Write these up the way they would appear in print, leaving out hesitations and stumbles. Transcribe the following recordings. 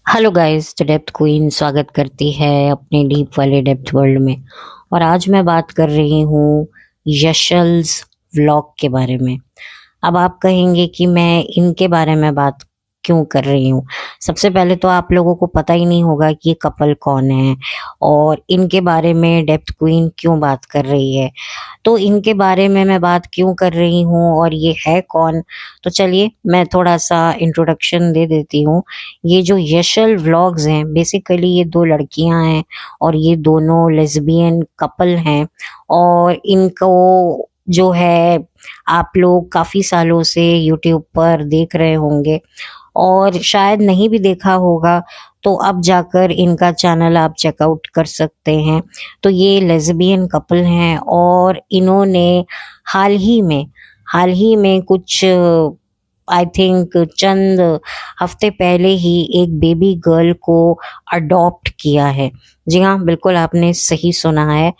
Hello guys, the depth queen स्वागत करती है अपने डीप वाले डेप्थ वर्ल्ड में। और आज मैं बात कर रही हूँ यशल्स व्लॉग के बारे में। अब आप कहेंगे कि मैं इनके बारे में बात क्यों कर रही हूँ। सबसे पहले तो आप लोगों को पता ही नहीं होगा कि ये कपल कौन है और इनके बारे में डेप्थ क्वीन क्यों बात कर रही है। तो इनके बारे में मैं बात क्यों कर रही हूँ और ये है कौन। तो चलिए मैं थोड़ा सा इंट्रोडक्शन दे देती हूँ। ये जो यशल व्लॉग्स हैं, बेसिकली ये दो लड़कियां हैं और ये दोनों लेस्बियन कपल हैं। और इनको जो है आप लोग काफी सालों से यूट्यूब पर देख रहे होंगे और शायद नहीं भी देखा होगा तो अब जाकर इनका चैनल आप चेकआउट कर सकते हैं। तो ये लेस्बियन कपल हैं और इन्होंने हाल ही में कुछ आई थिंक चंद हफ्ते पहले ही एक बेबी गर्ल को अडॉप्ट किया है। जी हाँ, बिल्कुल आपने सही सुना है।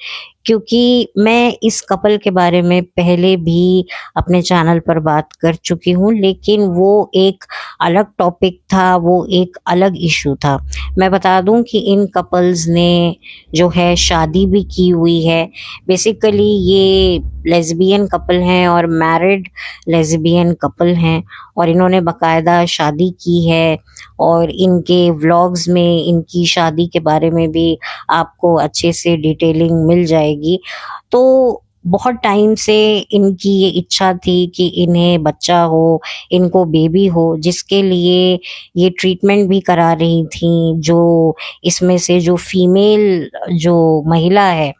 क्योंकि मैं इस कपल के बारे में पहले भी अपने चैनल पर बात कर चुकी हूँ, लेकिन वो एक अलग टॉपिक था, वो एक अलग इशू था। मैं बता दूं कि इन कपल्स ने जो है शादी भी की हुई है। बेसिकली ये लेस्बियन कपल हैं और मैरिड लेस्बियन कपल हैं और इन्होंने बकायदा शादी की है। और इनके व्लॉग्स में इनकी शादी के बारे में भी आपको अच्छे से डिटेलिंग मिल जाएगी। तो बहुत टाइम से इनकी ये इच्छा थी कि इन्हें बच्चा हो, इनको बेबी हो, जिसके लिए ये ट्रीटमेंट भी करा रही थी। जो इसमें से जो फीमेल जो महिला है,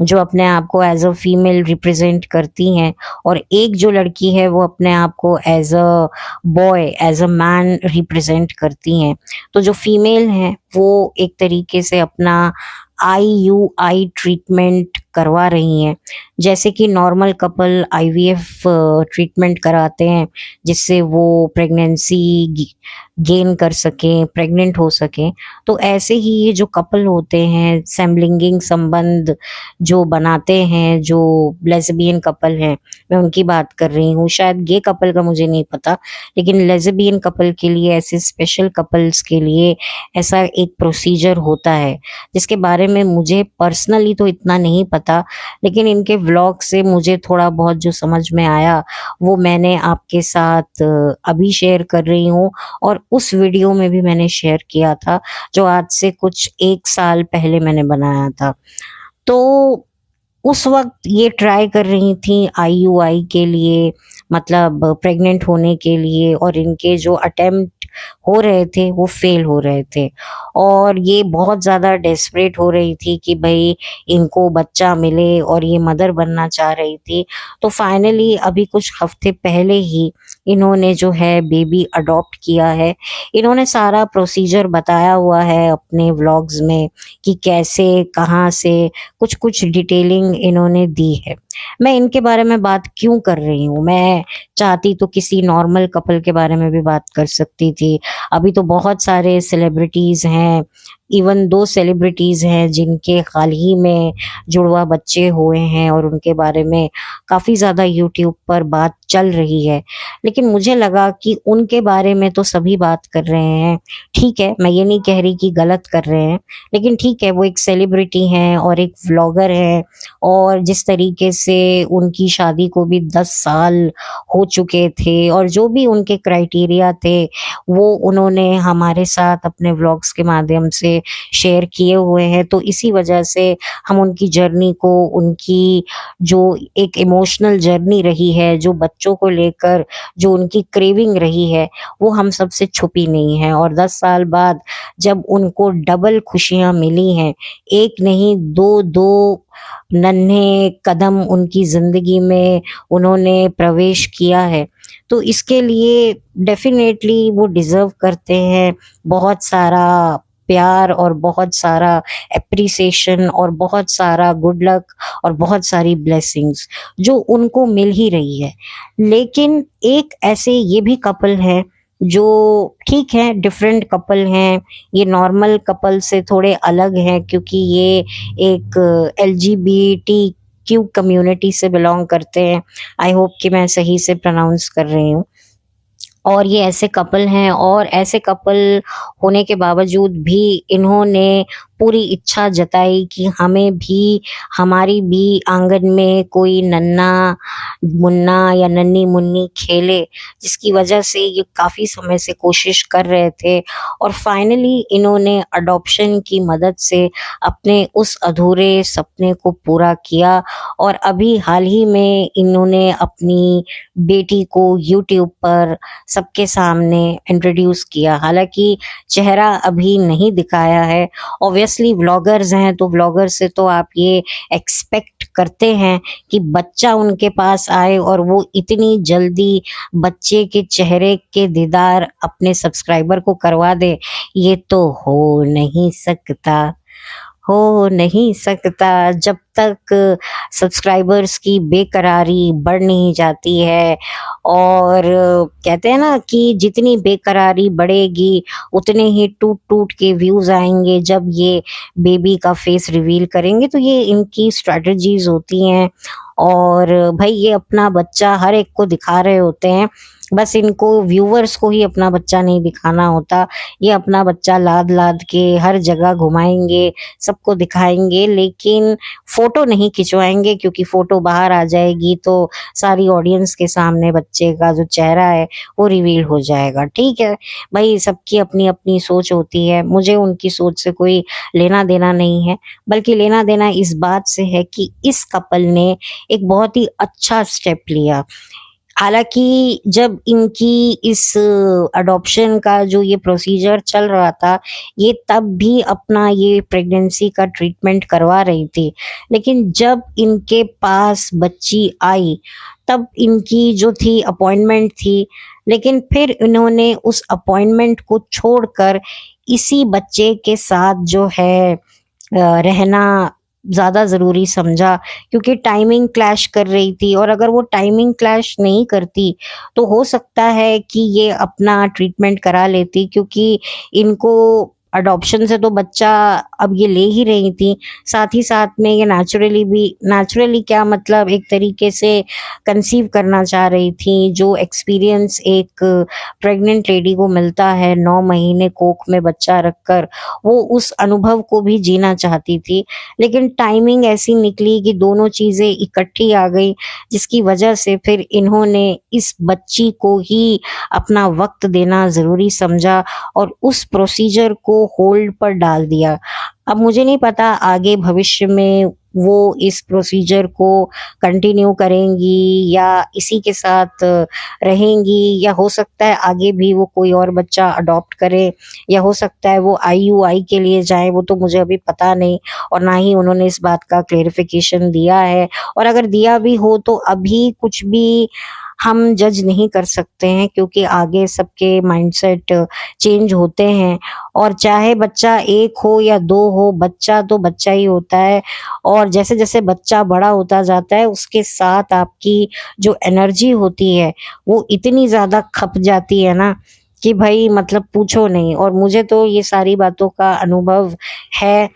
जो अपने आप को एज अ फीमेल रिप्रेजेंट करती हैं, और एक जो लड़की है वो अपने आप को as a boy, as a man represent करती हैं। तो जो फीमेल हैं वो एक तरीके से अपना आईयूआई ट्रीटमेंट करवा रही हैं। जैसे कि नॉर्मल कपल आईवीएफ ट्रीटमेंट कराते हैं जिससे वो प्रेगनेंसी गेन कर सकें, प्रेग्नेंट हो सकें। तो ऐसे ही ये जो कपल होते हैं, समलिंगिक संबंध जो बनाते हैं, जो लेस्बियन कपल हैं, मैं उनकी बात कर रही हूँ। शायद गे कपल का मुझे नहीं पता, लेकिन लेस्बियन कपल के लिए, ऐसे स्पेशल कपल्स के लिए ऐसा एक प्रोसीजर होता है जिसके बारे में मुझे पर्सनली तो इतना नहीं पता, लेकिन इनके व्लॉग से मुझे थोड़ा बहुत जो समझ में आया वो मैंने आपके साथ अभी शेयर कर रही हूँ। और उस वीडियो में भी मैंने शेयर किया था जो आज से कुछ 1 साल पहले मैंने बनाया था। तो उस वक्त ये ट्राई कर रही थी आईयूआई के लिए, मतलब प्रेग्नेंट होने के लिए, और इनके जो अटेम्प्ट हो रहे थे वो फेल हो रहे थे। और ये बहुत ज़्यादा डेस्परेट हो रही थी कि भाई इनको बच्चा मिले और ये मदर बनना चाह रही थी। तो फाइनली अभी कुछ हफ्ते पहले ही इन्होंने जो है बेबी अडॉप्ट किया है। इन्होंने सारा प्रोसीजर बताया हुआ है अपने व्लॉग्स में कि कैसे, कहाँ से, कुछ कुछ डिटेलिंग इन्होंने दी है। मैं इनके बारे में बात क्यों कर रही हूँ, मैं चाहती तो किसी नॉर्मल कपल के बारे में भी बात कर सकती थी। अभी तो बहुत सारे सेलिब्रिटीज हैं, इवन 2 सेलिब्रिटीज हैं जिनके हाल ही में जुड़वा बच्चे हुए हैं और उनके बारे में काफी ज्यादा यूट्यूब पर बात चल रही है। लेकिन मुझे लगा कि उनके बारे में तो सभी बात कर रहे हैं। ठीक है, मैं ये नहीं कह रही कि गलत कर रहे हैं, लेकिन ठीक है, वो एक सेलिब्रिटी हैं और एक व्लॉगर है। और जिस तरीके से उनकी शादी को भी 10 साल हो चुके थे और जो भी उनके क्राइटेरिया थे वो उन्होंने हमारे साथ अपने व्लॉग्स के माध्यम से शेयर किए हुए हैं। तो इसी वजह से हम उनकी जर्नी को, उनकी जो एक इमोशनल जर्नी रही है, जो बच्चों को लेकर जो उनकी क्रेविंग रही है, वो हम सबसे छुपी नहीं है। और 10 साल बाद जब उनको डबल खुशियां मिली हैं, एक नहीं दो दो नन्हे कदम उनकी जिंदगी में उन्होंने प्रवेश किया है, तो इसके लिए डेफिनेटली वो डिजर्व करते हैं बहुत सारा प्यार और बहुत सारा एप्रिसिएशन और बहुत सारा गुड लक और बहुत सारी ब्लेसिंग्स जो उनको मिल ही रही है। लेकिन एक ऐसे ये भी कपल है जो ठीक है, डिफरेंट कपल हैं। ये नॉर्मल कपल से थोड़े अलग हैं क्योंकि ये एक एलजीबीटी क्यू कम्युनिटी से बिलोंग करते हैं। आई होप कि मैं सही से प्रोनाउंस कर रही हूँ। और ये ऐसे कपल हैं, और ऐसे कपल होने के बावजूद भी इन्होंने पूरी इच्छा जताई कि हमें भी, हमारी भी आंगन में कोई नन्ना मुन्ना या नन्ही मुन्नी खेले, जिसकी वजह से ये काफ़ी समय से कोशिश कर रहे थे। और फाइनली इन्होंने अडॉप्शन की मदद से अपने उस अधूरे सपने को पूरा किया, और अभी हाल ही में इन्होंने अपनी बेटी को यूट्यूब पर सबके सामने इंट्रोड्यूस किया। हालांकि चेहरा अभी नहीं दिखाया है। ऑब्वियसली व्लॉगर्स हैं, तो व्लॉगर से तो आप ये एक्सपेक्ट करते हैं कि बच्चा उनके पास आए और वो इतनी जल्दी बच्चे के चेहरे के दीदार अपने सब्सक्राइबर को करवा दे। ये तो हो नहीं सकता जब तक सब्सक्राइबर्स की बेकरारी बढ़ नहीं जाती है। और कहते हैं ना कि जितनी बेकरारी बढ़ेगी उतने ही टूट टूट के व्यूज आएंगे जब ये बेबी का फेस रिवील करेंगे। तो ये इनकी स्ट्रैटेजीज होती हैं, और भाई ये अपना बच्चा हर एक को दिखा रहे होते हैं, बस इनको व्यूवर्स को ही अपना बच्चा नहीं दिखाना होता। ये अपना बच्चा लाद लाद के हर जगह घुमाएंगे, सबको दिखाएंगे, लेकिन फोटो नहीं खिंचवाएंगे, क्योंकि फोटो बाहर आ जाएगी तो सारी ऑडियंस के सामने बच्चे का जो चेहरा है वो रिवील हो जाएगा। ठीक है भाई, सबकी अपनी अपनी सोच होती है, मुझे उनकी सोच से कोई लेना देना नहीं है, बल्कि लेना देना इस बात से है कि इस कपल ने एक बहुत ही अच्छा स्टेप लिया। हालांकि जब इनकी इस अडॉप्शन का जो ये प्रोसीजर चल रहा था, ये तब भी अपना ये प्रेगनेंसी का ट्रीटमेंट करवा रही थी, लेकिन जब इनके पास बच्ची आई तब इनकी जो थी अपॉइंटमेंट थी, लेकिन फिर इन्होंने उस अपॉइंटमेंट को छोड़कर इसी बच्चे के साथ जो है रहना ज़्यादा ज़रूरी समझा, क्योंकि टाइमिंग क्लैश कर रही थी। और अगर वो टाइमिंग क्लैश नहीं करती तो हो सकता है कि ये अपना ट्रीटमेंट करा लेती, क्योंकि इनको अडॉप्शन से तो बच्चा अब ये ले ही रही थी, साथ ही साथ में ये नेचुरली क्या मतलब एक तरीके से कंसीव करना चाह रही थी, जो एक्सपीरियंस एक प्रेग्नेंट लेडी को मिलता है 9 महीने कोख में बच्चा रखकर, वो उस अनुभव को भी जीना चाहती थी। लेकिन टाइमिंग ऐसी निकली कि दोनों चीजें इकट्ठी आ गई, जिसकी वजह से फिर इन्होंने इस बच्ची को ही अपना वक्त देना जरूरी समझा और उस प्रोसीजर को होल्ड पर डाल दिया। अब मुझे नहीं पता आगे भविष्य में वो इस प्रोसीजर को कंटिन्यू करेंगी या इसी के साथ रहेंगी, या हो सकता है आगे भी वो कोई और बच्चा अडॉप्ट करे, या हो सकता है वो IUI के लिए जाए, वो तो मुझे अभी पता नहीं, और ना ही उन्होंने इस बात का क्लेरिफिकेशन दिया है। और अगर दिया भी हो तो अभी कुछ भी हम जज नहीं कर सकते हैं, क्योंकि आगे सबके माइंडसेट चेंज होते हैं, और चाहे बच्चा एक हो या दो हो, बच्चा तो बच्चा ही होता है। और जैसे जैसे बच्चा बड़ा होता जाता है उसके साथ आपकी जो एनर्जी होती है वो इतनी ज्यादा खप जाती है ना कि भाई मतलब पूछो नहीं। और मुझे तो ये सारी बातों का अनुभव है।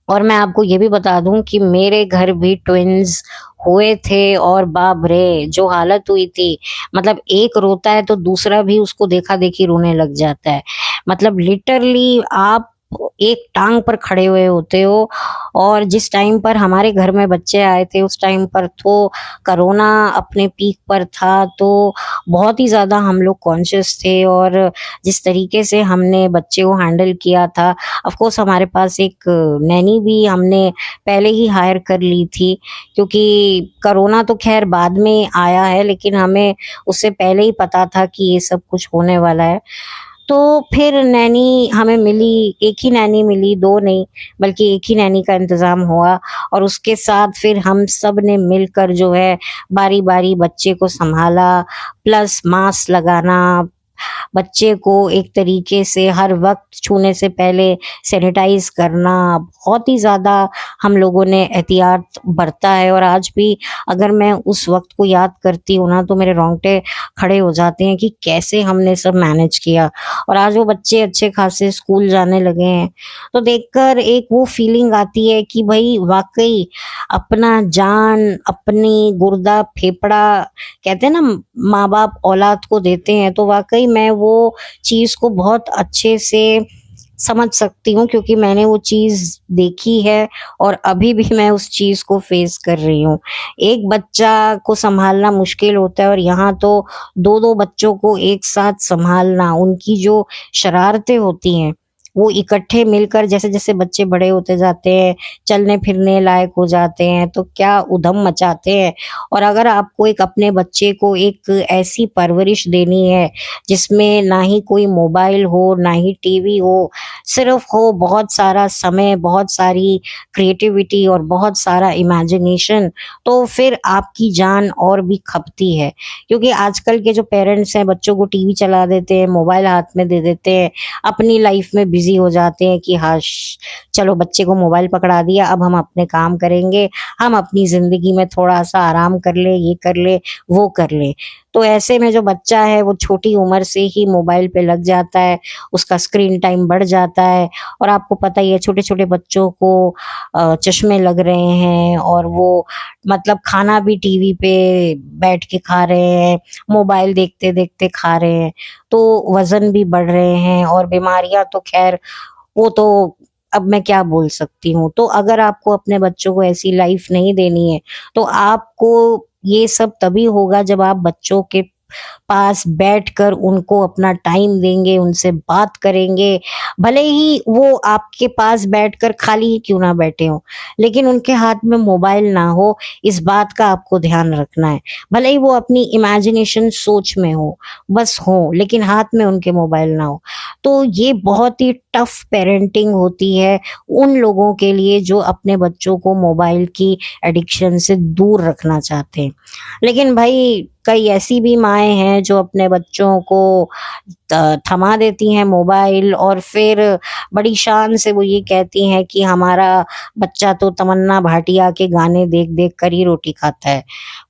और मैं आपको ये भी बता दूं कि मेरे घर भी ट्विन्स हुए थे, और बाप रे जो हालत हुई थी, मतलब एक रोता है तो दूसरा भी उसको देखा देखी रोने लग जाता है। मतलब लिटरली आप एक टांग पर खड़े हुए होते हो। और जिस टाइम पर हमारे घर में बच्चे आए थे उस टाइम पर तो कोरोना अपने पीक पर था, तो बहुत ही ज़्यादा हम लोग कॉन्शियस थे, और जिस तरीके से हमने बच्चे को हैंडल किया था, ऑफ कोर्स हमारे पास एक नैनी भी हमने पहले ही हायर कर ली थी, क्योंकि कोरोना तो खैर बाद में आया है, लेकिन हमें उससे पहले ही पता था कि ये सब कुछ होने वाला है। तो फिर नैनी हमें मिली, एक ही नैनी मिली, दो नहीं बल्कि एक ही नैनी का इंतजाम हुआ, और उसके साथ फिर हम सब ने मिलकर जो है बारी बारी बच्चे को संभाला, प्लस मास्क लगाना, बच्चे को एक तरीके से हर वक्त छूने से पहले सैनिटाइज करना, बहुत ही ज़्यादा हम लोगों ने एहतियात बरता है। और आज भी अगर मैं उस वक्त को याद करती हूँ ना, तो मेरे रोंगटे खड़े हो जाते हैं कि कैसे हमने सब मैनेज किया। और आज वो बच्चे अच्छे खासे स्कूल जाने लगे हैं, तो देखकर एक वो फीलिंग आती है कि भाई वाकई अपना जान, अपनी गुर्दा फेफड़ा, कहते हैं ना माँ बाप औलाद को देते हैं, तो वाकई मैं वो चीज को बहुत अच्छे से समझ सकती हूँ, क्योंकि मैंने वो चीज देखी है और अभी भी मैं उस चीज को फेस कर रही हूँ। एक बच्चा को संभालना मुश्किल होता है, और यहाँ तो दो दो बच्चों को एक साथ संभालना, उनकी जो शरारतें होती हैं वो इकट्ठे मिलकर, जैसे जैसे बच्चे बड़े होते जाते हैं, चलने फिरने लायक हो जाते हैं, तो क्या उधम मचाते हैं। और अगर आपको एक अपने बच्चे को एक ऐसी परवरिश देनी है जिसमें ना ही कोई मोबाइल हो, ना ही टीवी हो, सिर्फ हो बहुत सारा समय, बहुत सारी क्रिएटिविटी और बहुत सारा इमेजिनेशन, तो फिर आपकी जान और भी खपती है। क्योंकि आजकल के जो पेरेंट्स हैं, बच्चों को टीवी चला देते हैं, मोबाइल हाथ में दे देते हैं, अपनी लाइफ में बिजी हो जाते हैं कि हाँ चलो बच्चे को मोबाइल पकड़ा दिया, अब हम अपने काम करेंगे, हम अपनी जिंदगी में थोड़ा सा आराम कर ले, ये कर ले, वो कर ले। तो ऐसे में जो बच्चा है वो छोटी उम्र से ही मोबाइल पे लग जाता है, उसका स्क्रीन टाइम बढ़ जाता है। और आपको पता ही है छोटे छोटे बच्चों को चश्मे लग रहे हैं, और वो मतलब खाना भी टीवी पे बैठ के खा रहे हैं, मोबाइल देखते देखते खा रहे हैं, तो वजन भी बढ़ रहे हैं, और बीमारियां तो खैर वो तो अब मैं क्या बोल सकती हूँ। तो अगर आपको अपने बच्चों को ऐसी लाइफ नहीं देनी है, तो आपको ये सब तभी होगा जब आप बच्चों के पास बैठकर उनको अपना टाइम देंगे, उनसे बात करेंगे। भले ही वो आपके पास बैठकर खाली ही क्यों ना बैठे हों, लेकिन उनके हाथ में मोबाइल ना हो, इस बात का आपको ध्यान रखना है। भले ही वो अपनी इमेजिनेशन सोच में हो, बस हो, लेकिन हाथ में उनके मोबाइल ना हो। तो ये बहुत ही टफ पेरेंटिंग होती है उन लोगों के लिए जो अपने बच्चों को मोबाइल की एडिक्शन से दूर रखना चाहते हैं। लेकिन भाई कई ऐसी भी माएँ हैं जो अपने बच्चों को थमा देती हैं मोबाइल, और फिर बड़ी शान से वो ये कहती हैं कि हमारा बच्चा तो तमन्ना भाटिया के गाने देख देख कर ही रोटी खाता है।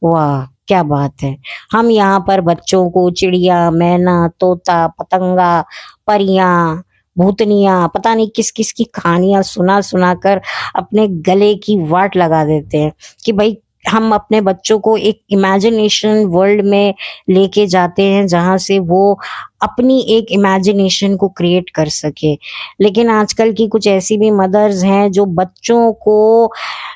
वाह क्या बात है। हम यहाँ पर बच्चों को चिड़िया, मैना, तोता, पतंगा, परियां, भूतनिया, पता नहीं किस किस की कहानियां सुना सुना कर अपने गले की वाट लगा देते हैं कि भाई हम अपने बच्चों को एक इमेजिनेशन वर्ल्ड में लेके जाते हैं जहां से वो अपनी एक इमेजिनेशन को क्रिएट कर सके। लेकिन आजकल की कुछ ऐसी भी मदर्स हैं जो बच्चों को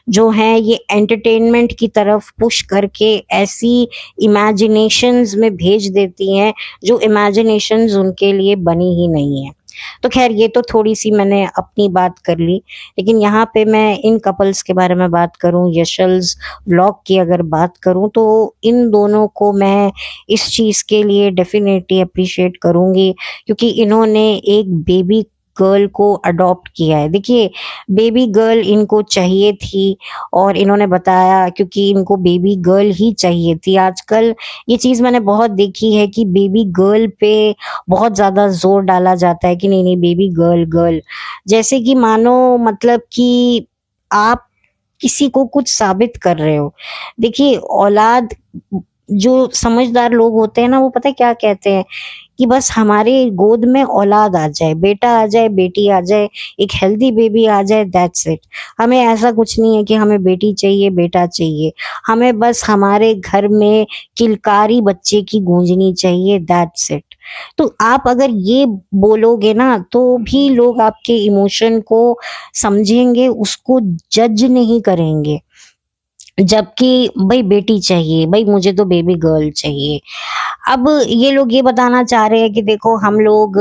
जो है ये एंटरटेनमेंट की तरफ पुश करके ऐसी इमेजिनेशंस में भेज देती हैं जो इमेजिनेशंस उनके लिए बनी ही नहीं है। तो खैर ये तो थोड़ी सी मैंने अपनी बात कर ली, लेकिन यहाँ पे मैं इन कपल्स के बारे में बात करूँ, यशल्स व्लॉग की अगर बात करूँ, तो इन दोनों को मैं इस चीज़ के लिए डेफिनेटली अप्रिशिएट करूँगी, क्योंकि इन्होंने एक बेबी गर्ल को अडॉप्ट किया है। देखिए बेबी गर्ल इनको चाहिए थी, और इन्होंने बताया क्योंकि इनको बेबी गर्ल ही चाहिए थी। आजकल ये चीज़ मैंने बहुत देखी है कि बेबी गर्ल पे बहुत ज़्यादा जोर डाला जाता है कि नहीं नहीं बेबी गर्ल गर्ल, जैसे कि मानो मतलब कि आप किसी को कुछ साबित कर रहे हो। देखिए औलाद, जो समझदार लोग होते हैं ना, वो पता है क्या कहते हैं कि बस हमारे गोद में औलाद आ जाए, बेटा आ जाए, बेटी आ जाए, एक हेल्दी बेबी आ जाए, दैट्स इट। हमें ऐसा कुछ नहीं है कि हमें बेटी चाहिए, बेटा चाहिए, हमें बस हमारे घर में किलकारी बच्चे की गूंजनी चाहिए, दैट्स इट। तो आप अगर ये बोलोगे ना, तो भी लोग आपके इमोशन को समझेंगे, उसको जज नहीं करेंगे। जबकि भाई बेटी चाहिए, भाई मुझे तो बेबी गर्ल चाहिए। अब ये लोग ये बताना चाह रहे हैं कि देखो हम लोग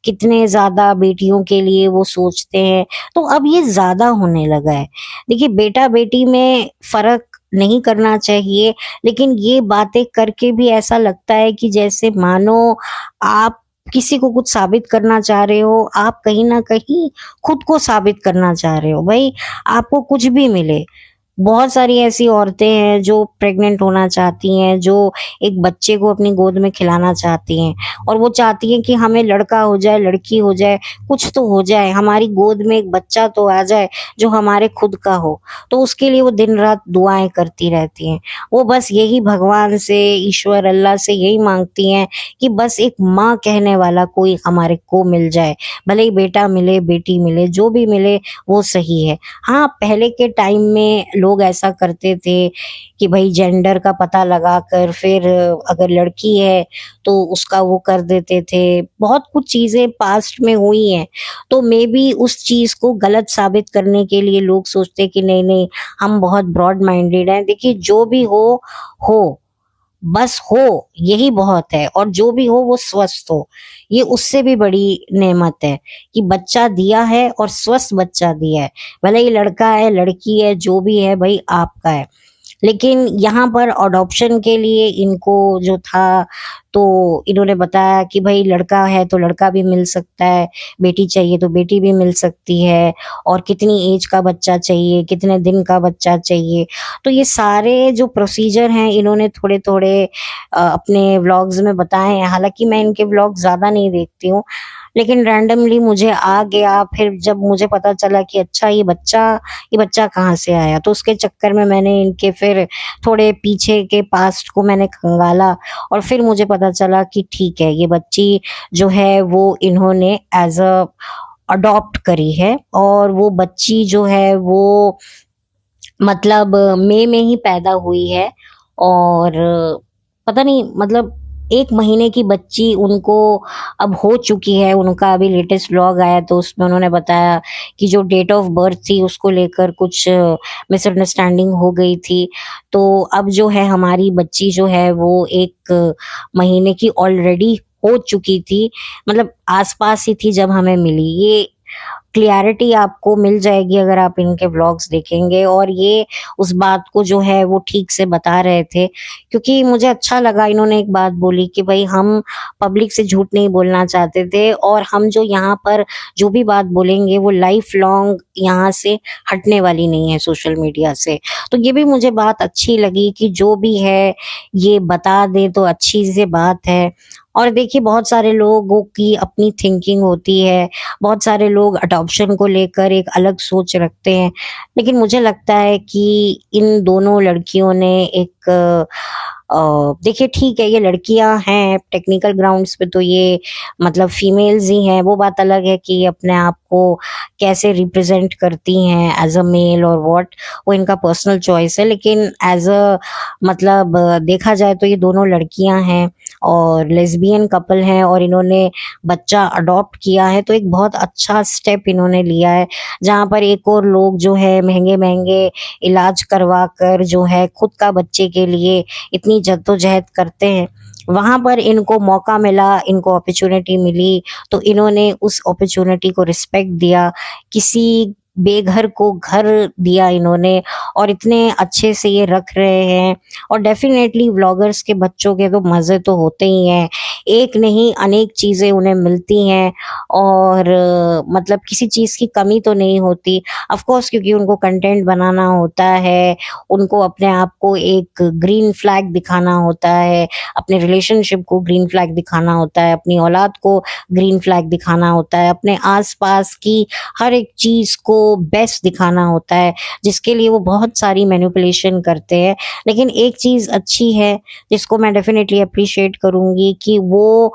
कितने ज्यादा बेटियों के लिए वो सोचते हैं, तो अब ये ज्यादा होने लगा है। देखिए बेटा बेटी में फर्क नहीं करना चाहिए, लेकिन ये बातें करके भी ऐसा लगता है कि जैसे मानो आप किसी को कुछ साबित करना चाह रहे हो, आप कहीं ना कहीं खुद को साबित करना चाह रहे हो। भाई आपको कुछ भी मिले, बहुत सारी ऐसी औरतें हैं जो प्रेग्नेंट होना चाहती हैं, जो एक बच्चे को अपनी गोद में खिलाना चाहती हैं और वो चाहती हैं कि हमें लड़का हो जाए, लड़की हो जाए, कुछ तो हो जाए, हमारी गोद में एक बच्चा तो आ जाए जो हमारे खुद का हो। तो उसके लिए वो दिन-रात दुआएँ करती रहती हैं। वो बस यही भगवान से, ईश्वर अल्लाह से यही माँगती हैं कि बस एक माँ कहने वाला कोई हमारे को मिल जाए। भले ही बेटा मिले, बेटी मिले, जो भी मिले वो सही है। हाँ, पहले के टाइम में लोग ऐसा करते थे कि भई जेंडर का पता लगाकर फिर अगर लड़की है तो उसका वो कर देते थे। बहुत कुछ चीज़ें पास्ट में हुई हैं। तो मेबी उस चीज़ को गलत साबित करने के लिए लोग सोचते हैं कि नहीं-नहीं हम बहुत ब्रॉड माइंडेड हैं। देखिए जो भी हो, बस हो, यही बहुत है और जो भी हो वो स्वस्थ हो। ये उससे भी बड़ी नेमत है कि बच्चा दिया है और स्वस्थ बच्चा दिया है। भले ही लड़का है, लड़की है, जो भी है भई आपका है। लेकिन यहाँ पर अडॉप्शन के लिए इनको जो था, तो इन्होंने बताया कि भई लड़का है तो लड़का भी मिल सकता है, बेटी चाहिए तो बेटी भी मिल सकती है और कितनी ऐज का बच्चा चाहिए, कितने दिन का बच्चा चाहिए। तो ये सारे जो प्रोसीजर हैं इन्होंने थोड़े-थोड़े अपने व्लॉग्स में बताए हैं। हालाँकि मैं इनके व्लॉग ज़्यादा नहीं देखती हूँ, लेकिन रैंडमली मुझे आ गया, फिर जब मुझे पता चला कि अच्छा ये बच्चा कहाँ से आया? तो उसके चक्कर में मैंने इनके फिर थोड़े पीछे के पास्ट को मैंने खंगाला और फिर मुझे पता चला कि ठीक है, ये बच्ची जो है वो इन्होंने एज़ अ अडॉप्ट करी है और वो बच्ची जो है वो मतलब मई में ही पैदा हुई है और पता नहीं मतलब 1 महीने की बच्ची उनको अब हो चुकी है। उनका अभी लेटेस्ट व्लॉग आया तो उसमें उन्होंने बताया कि जो डेट ऑफ बर्थ थी उसको लेकर कुछ मिसअंडरस्टैंडिंग हो गई थी। तो अब जो है हमारी बच्ची जो है वो 1 महीने की ऑलरेडी हो चुकी थी। मतलब आस-पास ही थी जब हमें मिली। ये क्लैरिटी आपको मिल जाएगी अगर आप इनके व्लॉग्स देखेंगे और ये उस बात को जो है वो ठीक से बता रहे थे क्योंकि मुझे अच्छा लगा इन्होंने एक बात बोली कि भाई हम पब्लिक से झूठ नहीं बोलना चाहते थे और हम जो यहाँ पर जो भी बात बोलेंगे वो लाइफ लॉन्ग यहाँ से हटने वाली नहीं है सोशल मीडिया से। तो ये भी मुझे बात अच्छी लगी कि जो भी है ये बता दें तो अच्छी सी बात है। और देखिए बहुत सारे लोगों की अपनी थिंकिंग होती है, बहुत सारे लोग अडॉप्शन को लेकर एक अलग सोच रखते हैं। लेकिन मुझे लगता है कि इन दोनों लड़कियों ने एक देखिए ठीक है ये लड़कियां हैं टेक्निकल ग्राउंड्स पे तो ये मतलब फीमेल्स ही हैं। वो बात अलग है कि ये अपने आप को कैसे रिप्रेजेंट करती हैं एज अ मेल और व्हाट, वो इनका पर्सनल चॉइस है। लेकिन एज अ मतलब देखा जाए तो ये दोनों लड़कियां हैं और लेस्बियन कपल हैं और इन्होंने बच्चा अडॉप्ट किया है तो एक बहुत अच्छा स्टेप इन्होंने लिया है। जहाँ पर एक और लोग जो है महँगे-महँगे इलाज करवा कर जो है खुद का बच्चे के लिए इतनी जद्दोजहद करते हैं, वहाँ पर इनको मौका मिला, इनको अपॉर्च्युनिटी मिली, तो इन्होंने उस अपॉर्च्युनिटी को रिस्पेक्ट दिया। किसी बेघर को घर दिया इन्होंने और इतने अच्छे से ये रख रहे हैं और डेफ़िनेटली व्लॉगर्स के बच्चों के तो मज़े तो होते ही हैं। एक नहीं अनेक चीज़ें उन्हें मिलती हैं और मतलब किसी चीज़ की कमी तो नहीं होती। ऑफ़ कोर्स क्योंकि उनको कंटेंट बनाना होता है, उनको अपने आप को एक ग्रीन फ्लैग दिखाना होता है, अपने रिलेशनशिप को ग्रीन फ्लैग दिखाना होता है, अपनी औलाद को ग्रीन फ्लैग दिखाना होता है, अपने आस-पास की हर एक चीज़ को बेस्ट दिखाना होता है, जिसके लिए वो बहुत सारी मैनिपुलेशन करते हैं। लेकिन एक चीज़ अच्छी है, जिसको मैं डेफ़िनेटली एप्रिशिएट करूँगी कि वो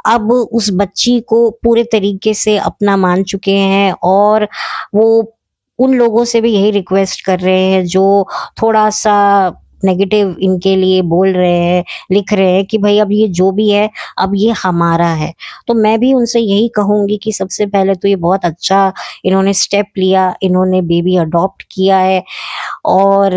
अब उस बच्ची को पूरे तरीके से अपना मान चुके हैं और वो उन लोगों से भी यही रिक्वेस्ट कर रहे हैं जो थोड़ा-सा नेगेटिव इनके लिए बोल रहे हैं, लिख रहे हैं कि भई अब ये जो भी है, अब ये हमारा है। तो मैं भी उनसे यही कहूँगी कि सबसे पहले तो ये बहुत अच्छा इन्होंने स्टेप लिया, इन्होंने बेबी अडॉप्ट किया है और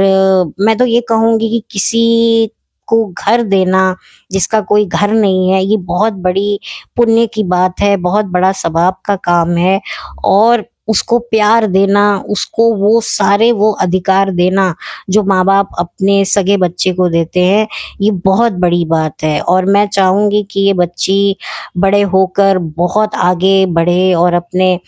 मैं तो ये कहूँगी कि किसी को घर देना, जिसका कोई घर नहीं है, ये बहुत बड़ी पुण्य की बात है, बहुत बड़ा सवाब का काम है और उसको प्यार देना, उसको वो सारे वो अधिकार देना जो माँ-बाप अपने सगे बच्चे को देते हैं, ये बहुत बड़ी बात है। और मैं चाहूँगी कि ये बच्ची बड़े होकर बहुत आगे बढ़े और अपने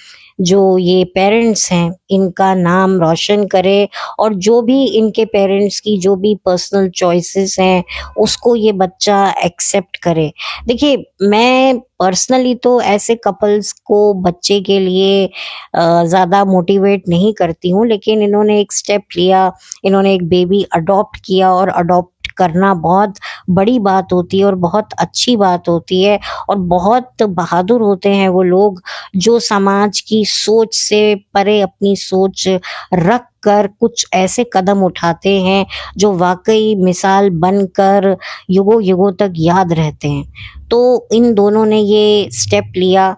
जो ये पेरेंट्स हैं, इनका नाम रोशन करे, और जो भी इनके पेरेंट्स की जो भी पर्सनल चॉइसेस हैं, उसको ये बच्चा एक्सेप्ट करे। देखिए, मैं पर्सनली तो ऐसे कपल्स को बच्चे के लिए ज़्यादा मोटिवेट नहीं करती हूँ, लेकिन इन्होंने एक स्टेप लिया, इन्होंने एक बेबी अडॉप्ट किया, और अडॉप्ट करना बहुत बड़ी बात होती है और बहुत अच्छी बात होती है, और बहुत बहादुर होते हैं वो लोग जो समाज की सोच से परे अपनी सोच रख कर कुछ ऐसे कदम उठाते हैं जो वाकई मिसाल बनकर युगों युगों तक याद रहते हैं। तो इन दोनों ने ये स्टेप लिया,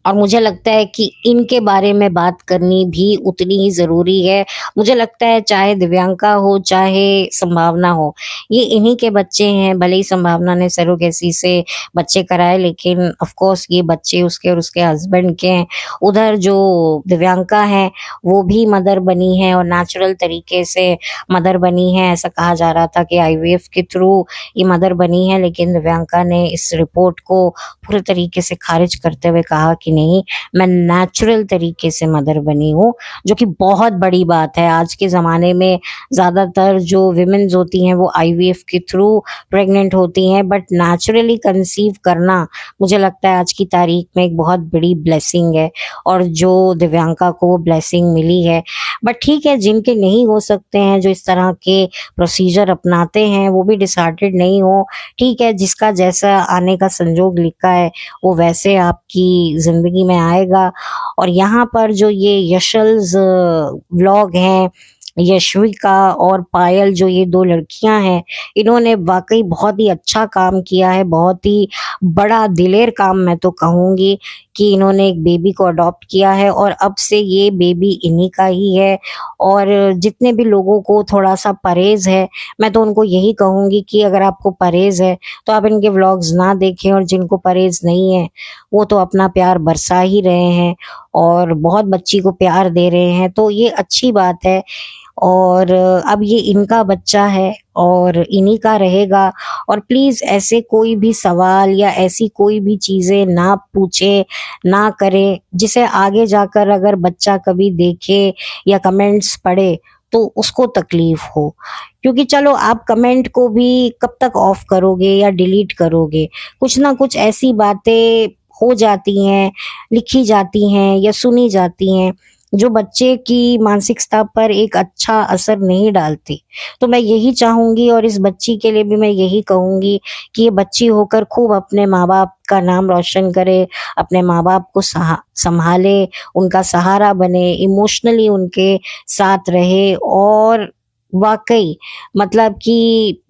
और मुझे लगता है कि इनके बारे में बात करनी भी उतनी ही ज़रूरी है। मुझे लगता है चाहे दिव्यांका हो, चाहे संभावना हो, ये इन्हीं के बच्चे हैं। भले ही संभावना ने सरोगेसी से बच्चे कराए, लेकिन ऑफ कोर्स ये बच्चे उसके और उसके हस्बैंड के हैं। उधर जो दिव्यांका है, वो भी मदर बनी है और नेचुरल तरीके से मदर बनी है। ऐसा कहा जा रहा था कि आईवीएफ के थ्रू ये मदर बनी है, लेकिन दिव्यांका ने इस रिपोर्ट को पूरे तरीके से खारिज करते हुए कहा कि नहीं, मैं नेचुरल तरीके से मदर बनी हूँ, जो कि बहुत बड़ी बात है। आज के ज़माने में ज़्यादातर जो विमेन्स होती हैं वो आईवीएफ के थ्रू प्रेग्नेंट होती हैं, बट नेचुरली कंसीव करना मुझे लगता है आज की तारीख में एक बहुत बड़ी ब्लेसिंग है, और जो दिव्यांका को वो ब्लेसिंग मिली है। बट ठीक है, जिनके नहीं हो सकते हैं, जो इस तरह के प्रोसीजर अपनाते हैं, वो भी डिसहार्टेड नहीं हो। ठीक है, जिसका जैसा आने का संजोग लिखा है वो वैसे आपकी ज़िंदगी में आएगा। और यहाँ पर जो ये यशल्स व्लॉग हैं, यशविका और पायल, जो ये 2 लड़कियाँ हैं, इन्होंने वाक़ई बहुत ही अच्छा काम किया है, बहुत ही बड़ा दिलेर काम मैं तो कहूँगी, कि इन्होंने एक बेबी को अडॉप्ट किया है, और अब से ये बेबी इन्हीं का ही है। और जितने भी लोगों को थोड़ा-सा परहेज़ है, मैं तो उनको यही कहूँगी कि अगर आपको परहेज़ है, तो आप इनके व्लॉग्स ना देखें, और जिनको परहेज़ नहीं है, वो तो अपना प्यार बरसा ही रहे हैं और बहुत बच्ची को प्यार दे रहे हैं, तो ये अच्छी बात है। और अब ये इनका बच्चा है और इन्हीं का रहेगा। और प्लीज़ ऐसे कोई भी सवाल या ऐसी कोई भी चीज़ें ना पूछें, ना करें, जिसे आगे जाकर अगर बच्चा कभी देखे या कमेंट्स पढ़े तो उसको तकलीफ़ हो। क्योंकि चलो, आप कमेंट को भी कब तक ऑफ करोगे या डिलीट करोगे? कुछ ना कुछ ऐसी बातें हो जाती हैं, लिखी जाती हैं या सुनी जाती हैं, जो बच्चे की मानसिकता पर एक अच्छा असर नहीं डालती। तो मैं यही चाहूँगी, और इस बच्ची के लिए भी मैं यही कहूँगी कि ये बच्ची होकर खूब अपने माँ-बाप का नाम रोशन करे, अपने माँ-बाप को सँभाले, उनका सहारा बने, इमोशनली उनके साथ रहे, और वाक़ई मतलब कि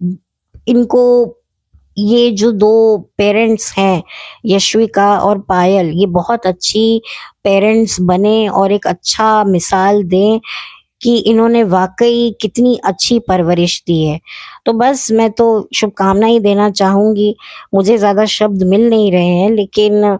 इनको, ये जो 2 पेरेंट्स हैं, यश्विका और पायल, ये बहुत अच्छी पेरेंट्स बने और एक अच्छा मिसाल दें कि इन्होंने वाक़ई कितनी अच्छी परवरिश दी है। तो बस मैं तो शुभकामनाएँ ही देना चाहूँगी। मुझे ज़्यादा शब्द मिल नहीं रहे हैं, लेकिन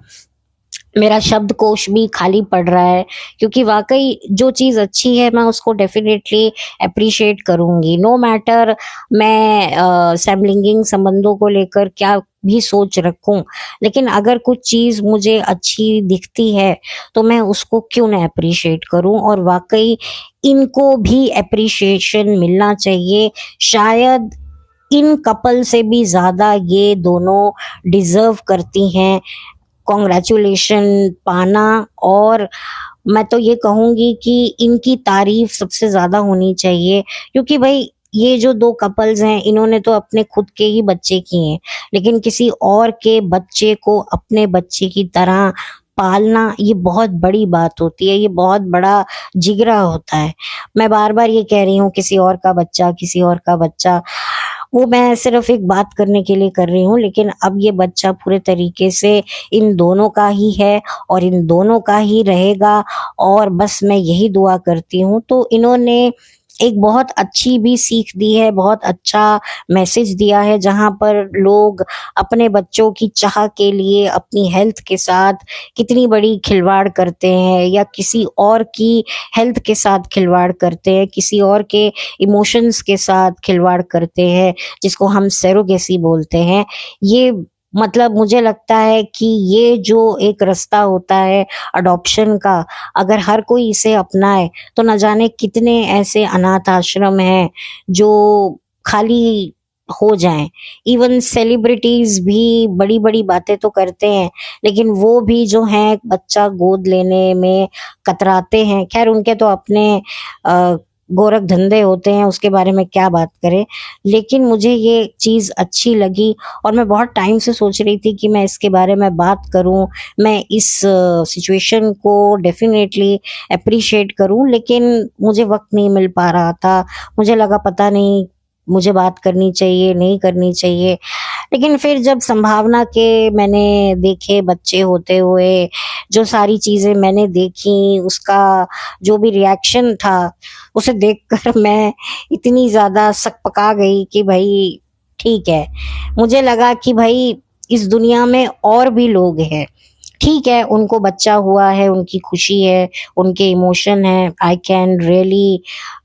मेरा शब्दकोश भी खाली पड़ रहा है, क्योंकि वाक़ई जो चीज़ अच्छी है मैं उसको डेफ़िनेटली एप्रिशिएट करूँगी। नो मैटर मैं समलैंगिक संबंधों को लेकर क्या भी सोच रखूँ, लेकिन अगर कुछ चीज़ मुझे अच्छी दिखती है, तो मैं उसको क्यों ना एप्रिशिएट करूँ, और वाक़ई इनको भी एप्रिशिएशन मिलना चाहिए। शायद इन कपल से भी ज़्यादा ये दोनों डिज़र्व करती हैं कांग्रेचुलेशन पाना। और मैं तो ये कहूँगी कि इनकी तारीफ सबसे ज़्यादा होनी चाहिए, क्योंकि भाई ये जो 2 कपल्स हैं, इन्होंने तो अपने खुद के ही बच्चे किए हैं, लेकिन किसी और के बच्चे को अपने बच्चे की तरह पालना, ये बहुत बड़ी बात होती है, ये बहुत बड़ा जिगरा होता है। मैं बार-बार ये कह रही हूँ, किसी और का बच्चा, किसी और का बच्चा, वो मैं सिर्फ एक बात करने के लिए कर रही हूँ, लेकिन अब ये बच्चा पूरे तरीके से इन दोनों का ही है और इन दोनों का ही रहेगा, और बस मैं यही दुआ करती हूँ। तो इन्होंने एक बहुत अच्छी भी सीख दी है, बहुत अच्छा मैसेज दिया है, जहाँ पर लोग अपने बच्चों की चाह के लिए अपनी हेल्थ के साथ कितनी बड़ी खिलवाड़ करते हैं, या किसी और की हेल्थ के साथ खिलवाड़ करते हैं, किसी और के इमोशंस के साथ खिलवाड़ करते हैं, जिसको हम सैरोगेसी बोलते हैं। ये मतलब मुझे लगता है कि ये जो एक रास्ता होता है अडॉप्शन का, अगर हर कोई इसे अपनाए तो न जाने कितने ऐसे अनाथ आश्रम हैं जो खाली हो जाएं। इवन सेलिब्रिटीज भी बड़ी बड़ी बातें तो करते हैं, लेकिन वो भी जो हैं बच्चा गोद लेने में कतराते हैं। खैर, उनके तो अपने गोरख धंधे होते हैं, उसके बारे में क्या बात करें। लेकिन मुझे ये चीज़ अच्छी लगी, और मैं बहुत टाइम से सोच रही थी कि मैं इसके बारे में बात करूं, मैं इस सिचुएशन को डेफिनेटली अप्रिशिएट करूं, लेकिन मुझे वक्त नहीं मिल पा रहा था। मुझे लगा पता नहीं मुझे बात करनी चाहिए, नहीं करनी चाहिए। लेकिन फिर जब संभावना के मैंने देखे बच्चे होते हुए, जो सारी चीज़ें मैंने देखी, उसका जो भी रिएक्शन था, उसे देखकर मैं इतनी ज़्यादा सकपका गई कि भाई ठीक है। मुझे लगा कि भाई इस दुनिया में और भी लोग हैं। ठीक है, उनको बच्चा हुआ है, उनकी खुशी है, उनके इमोशन है। आई कैन रियली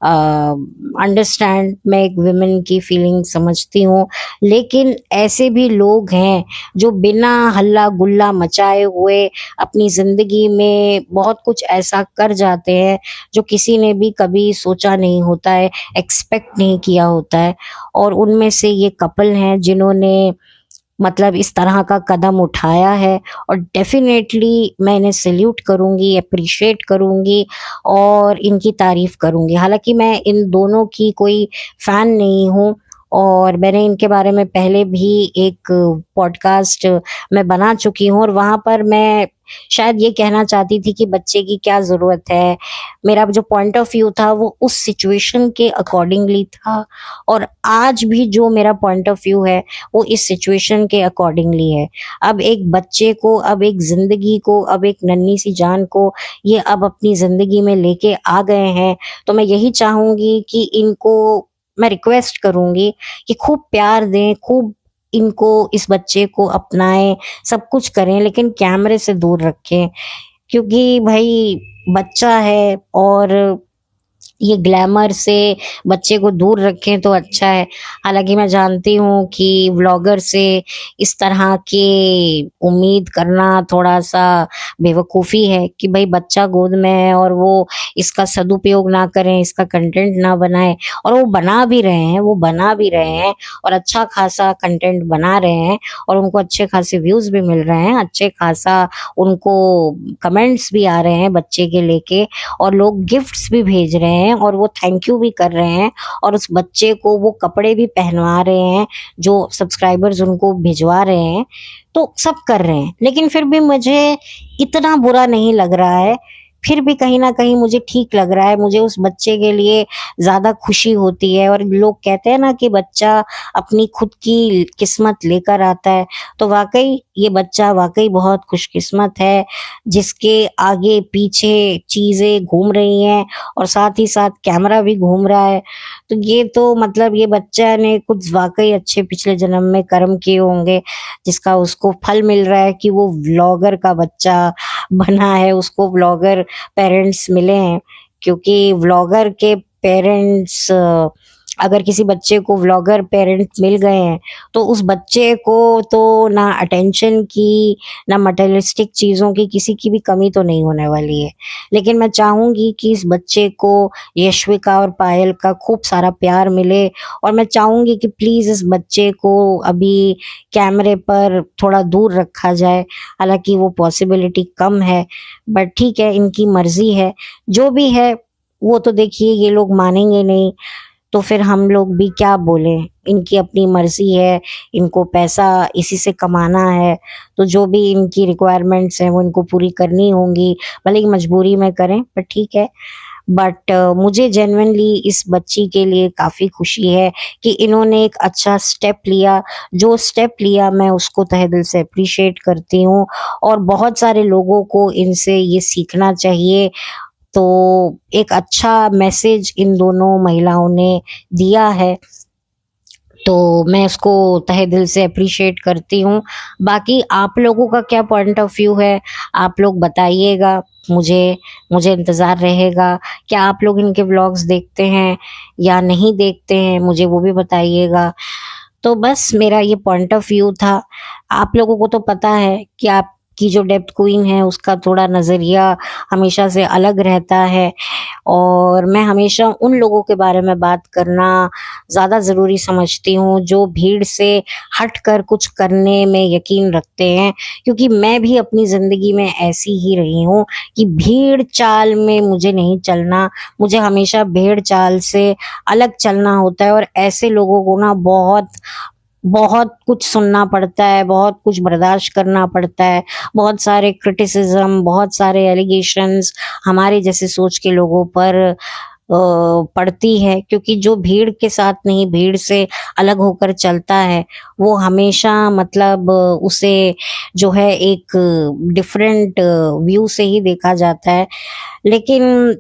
अंडरस्टैंड, मैं एक विमेन की फीलिंग समझती हूँ। लेकिन ऐसे भी लोग हैं जो बिना हल्ला गुल्ला मचाए हुए अपनी ज़िंदगी में बहुत कुछ ऐसा कर जाते हैं जो किसी ने भी कभी सोचा नहीं होता है, एक्सपेक्ट नहीं किया होता है। और उनमें से ये कपल हैं जिन्होंने मतलब इस तरह का कदम उठाया है, और डेफिनेटली मैं इन्हें सैल्यूट करूँगी, एप्रिशिएट करूँगी और इनकी तारीफ़ करूँगी। हालाँकि मैं इन दोनों की कोई फ़ैन नहीं हूँ, और मैंने इनके बारे में पहले भी एक पॉडकास्ट मैं बना चुकी हूँ, और वहाँ पर मैं शायद ये कहना चाहती थी कि बच्चे की क्या ज़रूरत है। मेरा जो पॉइंट ऑफ व्यू था वो उस सिचुएशन के अकॉर्डिंगली था, और आज भी जो मेरा पॉइंट ऑफ व्यू है वो इस सिचुएशन के अकॉर्डिंगली है। अब एक बच्चे को, अब एक ज़िंदगी को, अब एक नन्ही सी जान को ये अब अपनी ज़िंदगी में लेके आ गए हैं, तो मैं यही चाहूँगी कि इनको, मैं रिक्वेस्ट करूँगी कि खूब प्यार दें, खूब इनको, इस बच्चे को अपनाएँ, सब कुछ करें, लेकिन कैमरे से दूर रखें। क्योंकि भई बच्चा है, और ये ग्लैमर से बच्चे को दूर रखें तो अच्छा है। हालाँकि मैं जानती हूँ कि व्लॉगर से इस तरह की उम्मीद करना थोड़ा-सा बेवकूफ़ी है कि भई बच्चा गोद में है और वो इसका सदुपयोग ना करें, इसका कंटेंट ना बनाएँ। और वो बना भी रहे हैं, वो बना भी रहे हैं, और अच्छा खासा कंटेंट बना रहे हैं, और उनको अच्छे खासे व्यूज़ भी मिल रहे हैं, अच्छे खासा उनको कमेंट्स भी आ रहे हैं बच्चे के लेके, और लोग गिफ्ट्स भी भेज रहे हैं, और वो थैंक यू भी कर रहे हैं, और उस बच्चे को वो कपड़े भी पहनवा रहे हैं जो सब्सक्राइबर्स उनको भिजवा रहे हैं। तो सब कर रहे हैं, लेकिन फिर भी मुझे इतना बुरा नहीं लग रहा है। फिर भी कहीं न कहीं मुझे ठीक लग रहा है, मुझे उस बच्चे के लिए ज़्यादा खुशी होती है। और लोग कहते हैं ना कि बच्चा अपनी खुद की किस्मत लेकर आता है, तो वाक़ई ये बच्चा वाक़ई बहुत खुशकिस्मत है, जिसके आगे पीछे चीज़ें घूम रही हैं, और साथ ही साथ कैमरा भी घूम रहा है। तो ये तो मतलब ये बच्चा ने कुछ वाक़ई अच्छे पिछले जन्म में कर्म किए होंगे, जिसका उसको फल मिल रहा है कि वो व्लॉगर का बच्चा बना है, उसको व्लॉगर पेरेंट्स मिले हैं। क्योंकि व्लॉगर के पेरेंट्स, अगर किसी बच्चे को व्लॉगर पेरेंट्स मिल गए हैं, तो उस बच्चे को तो ना अटेंशन की, ना मटेरियलिस्टिक चीज़ों की, किसी की भी कमी तो नहीं होने वाली है। लेकिन मैं चाहूँगी कि इस बच्चे को, यश्विका और पायल का, खूब सारा प्यार मिले, और मैं चाहूँगी कि प्लीज़ इस बच्चे को अभी कैमरे पर थोड़ा दूर रखा जाए। हालाँकि वो पॉसिबिलिटी कम है, बट ठीक है, इनकी मर्ज़ी है। जो भी है वो तो देखिए ये लोग मानेंगे नहीं, तो फिर हम लोग भी क्या बोलें। इनकी अपनी मर्ज़ी है, इनको पैसा इसी से कमाना है, तो जो भी इनकी रिक्वायरमेंट्स हैं वो इनको पूरी करनी होंगी, भले ही मजबूरी में करें, पर ठीक है। बट मुझे जेन्युइनली इस बच्ची के लिए काफ़ी खुशी है कि इन्होंने एक अच्छा स्टेप लिया। जो स्टेप लिया मैं उसको तहे दिल से एप्रिशिएट करती हूँ, और बहुत सारे लोगों को इनसे ये सीखना चाहिए। तो एक अच्छा मैसेज इन दोनों महिलाओं ने दिया है, तो मैं उसको तहे दिल से अप्रिशिएट करती हूँ। बाकी आप लोगों का क्या पॉइंट ऑफ व्यू है, आप लोग बताइएगा मुझे, मुझे इंतज़ार रहेगा। क्या आप लोग इनके व्लॉग्स देखते हैं या नहीं देखते हैं, मुझे वो भी बताइएगा। तो बस मेरा ये पॉइंट ऑफ व्यू था। आप लोगों को तो पता है कि आपकी जो डेप्थ क्वीन है उसका थोड़ा नज़रिया हमेशा से अलग रहता है, और मैं हमेशा उन लोगों के बारे में बात करना ज़्यादा ज़रूरी समझती हूँ जो भीड़ से हटकर कुछ करने में यकीन रखते हैं। क्योंकि मैं भी अपनी ज़िंदगी में ऐसी ही रही हूँ कि भीड़ चाल में मुझे नहीं चलना, मुझे हमेशा भेड़ चाल से अलग चलना होता है। और ऐसे लोगों को ना बहुत बहुत कुछ सुनना पड़ता है, बहुत कुछ बर्दाश्त करना पड़ता है, बहुत सारे क्रिटिसिज्म, बहुत सारे एलिगेशंस हमारे जैसे सोच के लोगों पर पड़ती है। क्योंकि जो भीड़ के साथ नहीं, भीड़ से अलग होकर चलता है, वो हमेशा मतलब उसे जो है एक डिफरेंट व्यू से ही देखा जाता है। लेकिन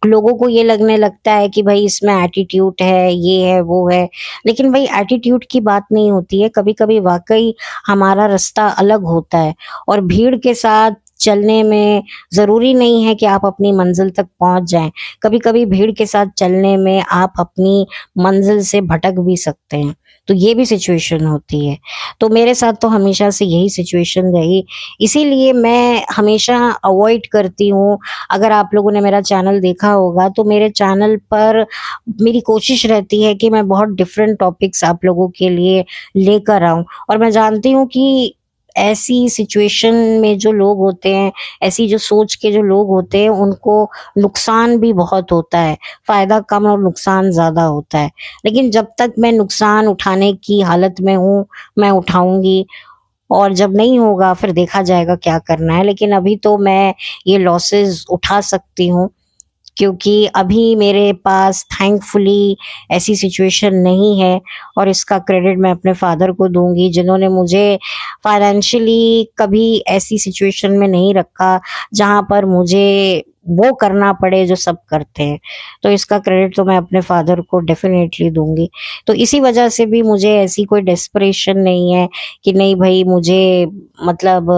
लोगों को ये लगने लगता है कि भाई इसमें एटीट्यूड है, ये है, वो है। लेकिन भाई एटीट्यूड की बात नहीं होती है, कभी-कभी वाक़ई हमारा रास्ता अलग होता है, और भीड़ के साथ चलने में ज़रूरी नहीं है कि आप अपनी मंज़िल तक पहुँच जाएँ। कभी-कभी भीड़ के साथ चलने में आप अपनी मंज़िल से भटक भी सकते हैं, तो ये भी सिचुएशन होती है। तो मेरे साथ तो हमेशा से यही सिचुएशन रही, इसीलिए मैं हमेशा अवॉइड करती हूँ। अगर आप लोगों ने मेरा चैनल देखा होगा तो मेरे चैनल पर मेरी कोशिश रहती है कि मैं बहुत डिफरेंट टॉपिक्स आप लोगों के लिए लेकर आऊं, और मैं जानती हूँ कि ऐसी सिचुएशन में जो लोग होते हैं, ऐसी जो सोच के जो लोग होते हैं, उनको नुकसान भी बहुत होता है, फायदा कम और नुकसान ज्यादा होता है। लेकिन जब तक मैं नुकसान उठाने की हालत में हूँ, मैं उठाऊंगी, और जब नहीं होगा फिर देखा जाएगा क्या करना है। लेकिन अभी तो मैं ये लॉसेस उठा सकती हूँ, क्योंकि अभी मेरे पास थैंकफुली ऐसी सिचुएशन नहीं है। और इसका क्रेडिट मैं अपने फादर को दूंगी, जिन्होंने मुझे फाइनेंशियली कभी ऐसी सिचुएशन में नहीं रखा जहां पर मुझे वो करना पड़े जो सब करते हैं। तो इसका क्रेडिट तो मैं अपने फादर को डेफिनेटली दूंगी। तो इसी वजह से भी मुझे ऐसी कोई डेस्परेशन नहीं है कि नहीं भाई मुझे मतलब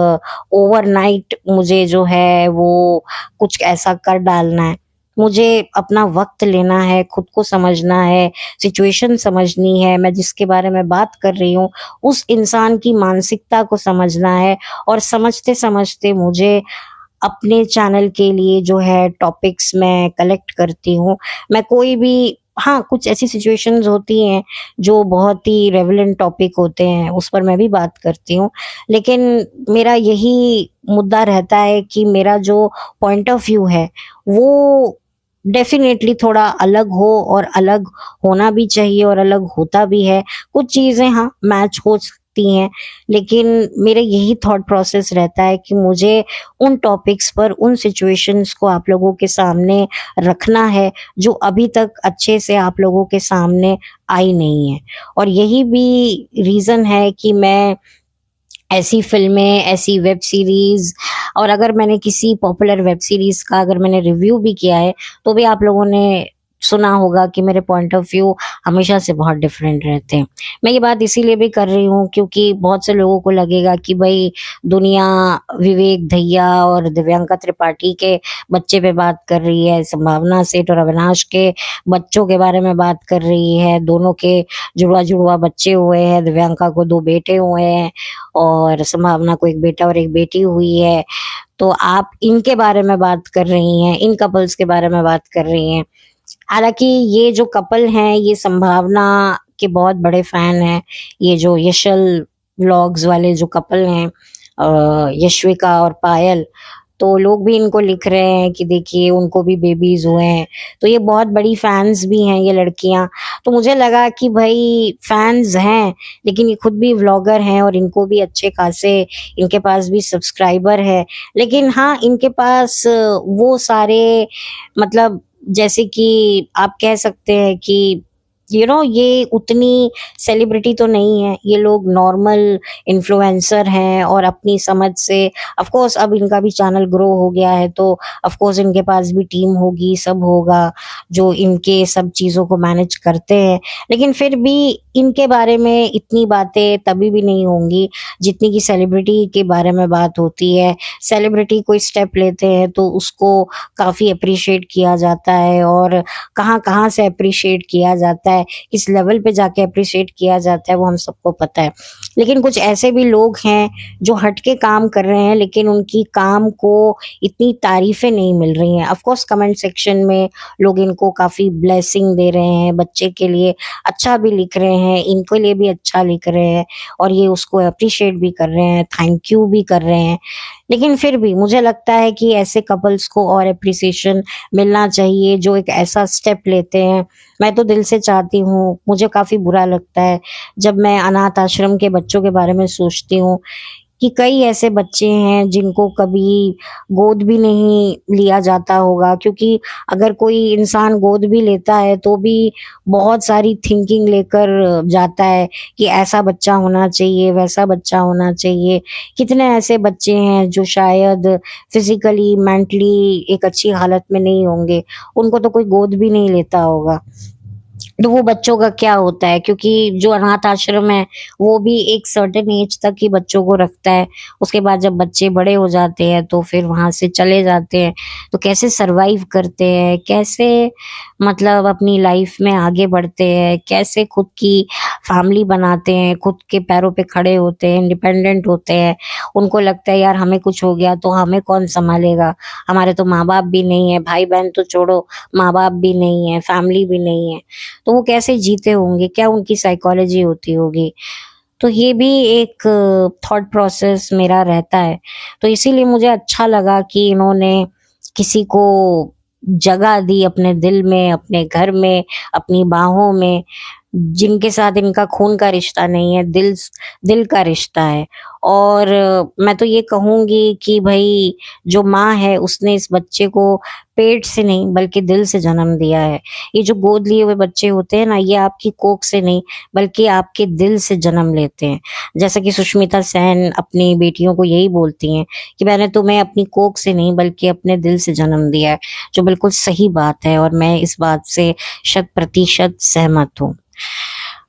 ओवरनाइट मुझे जो है वो कुछ ऐसा कर डालना है। मुझे अपना वक्त लेना है, खुद को समझना है, सिचुएशन समझनी है, मैं जिसके बारे में बात कर रही हूँ उस इंसान की मानसिकता को समझना है। और समझते समझते मुझे अपने चैनल के लिए जो है टॉपिक्स मैं कलेक्ट करती हूँ। मैं कोई भी, हाँ, कुछ ऐसी सिचुएशंस होती हैं जो बहुत ही रेलेवेंट टॉपिक होते हैं, उस पर मैं भी बात करती हूँ। लेकिन मेरा यही मुद्दा रहता है कि मेरा जो पॉइंट ऑफ व्यू है वो डेफिनेटली थोड़ा अलग हो, और अलग होना भी चाहिए, और अलग होता भी है। कुछ चीजें हाँ मैच हो सकती हैं, लेकिन मेरा यही थॉट प्रोसेस रहता है कि मुझे उन टॉपिक्स पर, उन सिचुएशंस को आप लोगों के सामने रखना है जो अभी तक अच्छे से आप लोगों के सामने आई नहीं है। और यही भी रीजन है कि मैं ऐसी फिल्में, ऐसी वेब सीरीज, और अगर मैंने किसी पॉपुलर वेब सीरीज का अगर मैंने रिव्यू भी किया है तो भी आप लोगों ने सुना होगा कि मेरे पॉइंट ऑफ व्यू हमेशा से बहुत डिफरेंट रहते हैं। मैं ये बात इसीलिए भी कर रही हूँ क्योंकि बहुत से लोगों को लगेगा कि भाई दुनिया विवेक दहिया और दिव्यांका त्रिपाठी के बच्चे पे बात कर रही है, संभावना सेठ और अविनाश के बच्चों के बारे में बात कर रही है। दोनों के जुड़वा जुड़वा बच्चे हुए हैं, दिव्यांका को 2 बेटे हुए हैं और संभावना को 1 बेटा और 1 बेटी हुई है। तो आप इनके बारे में बात कर रही हैं, इन कपल्स के बारे में बात कर रही हैं। हालांकि ये जो कपल हैं ये संभावना के बहुत बड़े फैन हैं। ये जो यशल व्लॉग्स वाले जो कपल हैं, यशविका और पायल, तो लोग भी इनको लिख रहे हैं कि देखिए उनको भी बेबीज हुए हैं। तो ये बहुत बड़ी फैंस भी हैं ये लड़कियां। तो मुझे लगा कि भाई फैंस हैं लेकिन ये खुद भी व्लॉगर हैं और इनको भी अच्छे खासे, इनके पास भी सब्सक्राइबर है। लेकिन हाँ, इनके पास वो सारे मतलब जैसे कि आप कह सकते हैं कि ये उतनी सेलिब्रिटी तो नहीं है, ये लोग नॉर्मल इन्फ्लुएंसर हैं और अपनी समझ से ऑफ कोर्स अब इनका भी चैनल ग्रो हो गया है तो ऑफ कोर्स इनके पास भी टीम होगी, सब होगा जो इनके सब चीज़ों को मैनेज करते हैं। लेकिन फिर भी इनके बारे में इतनी बातें तभी भी नहीं होंगी जितनी की सेलिब्रिटी के बारे में बात होती है। सेलिब्रिटी कोई स्टेप लेते हैं तो उसको काफ़ी अप्रिशिएट किया जाता है और कहाँ-कहाँ से अप्रिशिएट किया जाता है, किस लेवल पे जाके अप्रिशिएट किया जाता है वो हम सबको पता है। लेकिन कुछ ऐसे भी लोग हैं जो हट के काम कर रहे हैं लेकिन उनकी काम को इतनी तारीफ़ें नहीं मिल रही हैं। ऑफ कोर्स कमेंट सेक्शन में लोग इनको काफ़ी ब्लेसिंग दे रहे हैं, बच्चे के लिए अच्छा भी लिख रहे हैं, इनके लिए भी अच्छा लिख रहे हैं और ये उसको अप्रिशिएट भी कर रहे हैं, थैंक यू भी कर रहे हैं। लेकिन फिर भी मुझे लगता है कि ऐसे कपल्स को और एप्रिसिएशन मिलना चाहिए जो एक ऐसा स्टेप लेते हैं। मैं तो दिल से चाहती हूँ, मुझे काफ़ी बुरा लगता है जब मैं अनाथ आश्रम के बच्चों के बारे में सोचती हूँ कि कई ऐसे बच्चे हैं जिनको कभी गोद भी नहीं लिया जाता होगा, क्योंकि अगर कोई इंसान गोद भी लेता है तो भी बहुत सारी थिंकिंग लेकर जाता है कि ऐसा बच्चा होना चाहिए, वैसा बच्चा होना चाहिए। कितने ऐसे बच्चे हैं जो शायद फिजिकली, मेंटली एक अच्छी हालत में नहीं होंगे, उनको तो कोई गोद भी नहीं लेता होगा। तो वो बच्चों का क्या होता है, क्योंकि जो अनाथ आश्रम है वो भी एक सर्टेन एज तक ही बच्चों को रखता है। उसके बाद जब बच्चे बड़े हो जाते हैं तो फिर वहां से चले जाते हैं। तो कैसे सरवाइव करते हैं, कैसे मतलब अपनी लाइफ में आगे बढ़ते हैं, कैसे खुद की फैमिली बनाते हैं, खुद के पैरों पे खड़े होते हैं, इंडिपेंडेंट होते हैं। उनको लगता है यार हमें कुछ हो गया तो हमें कौन संभालेगा, हमारे तो माँ बाप भी नहीं है, भाई बहन तो छोड़ो, माँ बाप भी नहीं है, फैमिली भी नहीं है। तो वो कैसे जीते होंगे, क्या उनकी साइकोलॉजी होती होगी। तो ये भी एक थॉट प्रोसेस मेरा रहता है। तो इसीलिए मुझे अच्छा लगा कि इन्होंने किसी को जगह दी अपने दिल में, अपने घर में, अपनी बाहों में, जिनके साथ इनका खून का रिश्ता नहीं है, दिल का रिश्ता है। और मैं तो ये कहूँगी कि भई जो माँ है उसने इस बच्चे को पेट से नहीं बल्कि दिल से जन्म दिया है। ये जो गोद लिए हुए बच्चे होते हैं ना, ये आपकी कोख से नहीं बल्कि आपके दिल से जन्म लेते हैं। जैसा कि सुष्मिता सेन अपनी बेटियों को यही बोलती हैं कि मैंने तुम्हें अपनी कोख से नहीं बल्कि अपने दिल से जन्म दिया है, जो बिल्कुल सही बात है और मैं इस बात से शत प्रतिशत सहमत हूँ।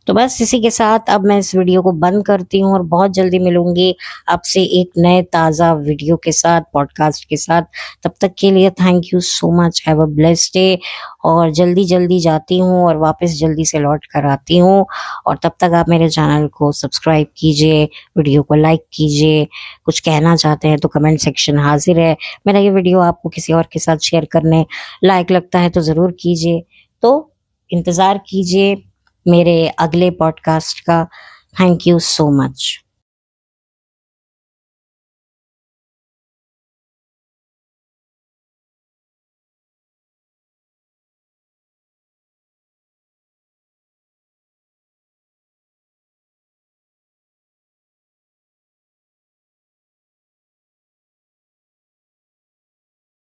तो बस इसी के साथ अब मैं इस वीडियो को बंद करती हूँ और बहुत जल्दी मिलूंगी आपसे एक नए ताज़ा वीडियो के साथ, पॉडकास्ट के साथ। तब तक के लिए thank you so much, have a blessed day. और जल्दी जल्दी जाती हूँ और वापस जल्दी से लौट कर आती हूँ। और तब तक आप मेरे चैनल को सब्सक्राइब कीजिए, वीडियो को लाइक कीजिए, कुछ कहना चाहते हैं तो कमेंट सेक्शन हाजिर है। मेरा ये वीडियो आपको किसी और के साथ शेयर करने लायक लगता है तो ज़रूर कीजिए। तो इंतज़ार कीजिए मेरे अगले पॉडकास्ट का। Thank you so much.